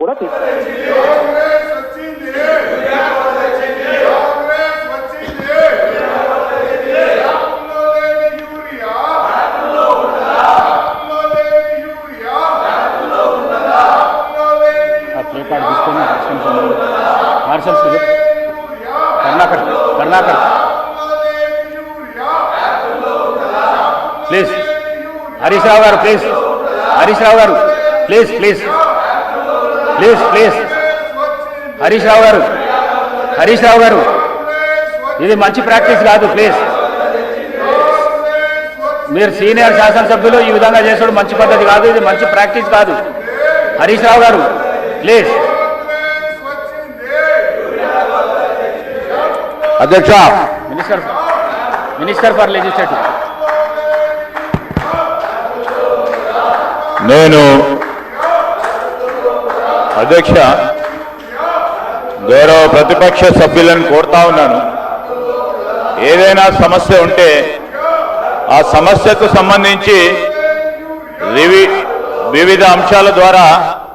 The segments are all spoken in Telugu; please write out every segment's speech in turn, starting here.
కూడా Karunakar please Harish Rao garu please Harish Rao garu please please please please Harish Rao garu Harish Rao గారు ఇది మంచి ప్రాక్టీస్ కాదు ప్లీజ్ మీరు సీనియర్ శాసనసభ్యులు ఈ విధంగా చేసడం మంచి పద్ధతి కాదు ఇది మంచి ప్రాక్టీస్ కాదు హరీష్ రావు గారు ప్లీజ్ అధ్యక్ష మినిస్టర్ ఫర్ లెజిస్లేటివ్ నేను అధ్యక్ష గౌరవ ప్రతిపక్ష సభ్యులను కోరుతా ఉన్నాను ఏదైనా సమస్య ఉంటే ఆ సమస్యకు సంబంధించి వివిధ అంశాల ద్వారా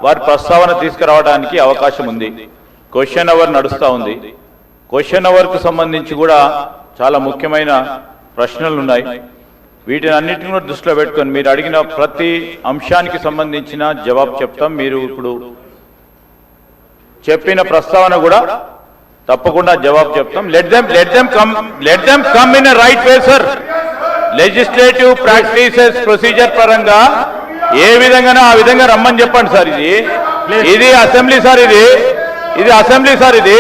వారి ప్రస్తావన తీసుకురావడానికి అవకాశం ఉంది క్వశ్చన్ అవర్ నడుస్తూ ఉంది క్వశ్చన్ అవర్కు సంబంధించి కూడా చాలా ముఖ్యమైన ప్రశ్నలు ఉన్నాయి వీటిని అన్నింటినీ కూడా దృష్టిలో పెట్టుకొని మీరు అడిగిన ప్రతి అంశానికి సంబంధించిన జవాబు చెప్తాం మీరు ఇప్పుడు చెప్పిన ప్రస్తావన కూడా తప్పకుండా జవాబు చెప్తాం let them come in right way sir legislative practices procedure పరంగా ఏ విధంగానో ఆ విధంగా రమ్మని చెప్పండి సార్ ఇది అసెంబ్లీ సార్ ఇది అసెంబ్లీ సార్ ఇది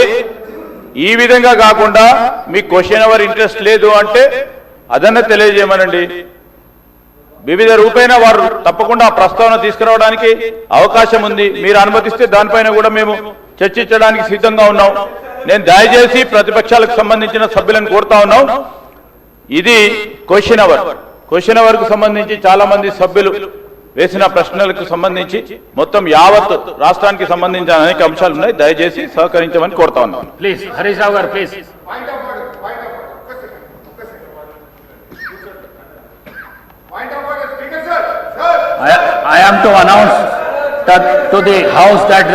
ఈ విధంగా కాకుండా మీకు క్వశ్చన్ అవర్ ఇంట్రెస్ట్ లేదు అంటే అదన్నా తెలియజేయమనండి వివిధ రూపేణ వారు తప్పకుండా ప్రస్తావన తీసుకురావడానికి అవకాశం ఉంది మీరు అనుమతిస్తే దానిపైన కూడా మేము చర్చించడానికి సిద్ధంగా ఉన్నాం నేను దయచేసి ప్రతిపక్షాలకు సంబంధించిన సభ్యులను కోరుతా ఉన్నాం ఇది క్వశ్చన్ అవర్ కు సంబంధించి చాలా మంది సభ్యులు వేసిన ప్రశ్నలకు సంబంధించి మొత్తం యావత్ రాష్ట్రానికి సంబంధించిన అనేక అంశాలు ఉన్నాయి దయచేసి సహకరించమని కోరుతా ఉన్నాను please Harish Rao garu please I am to announce to the House that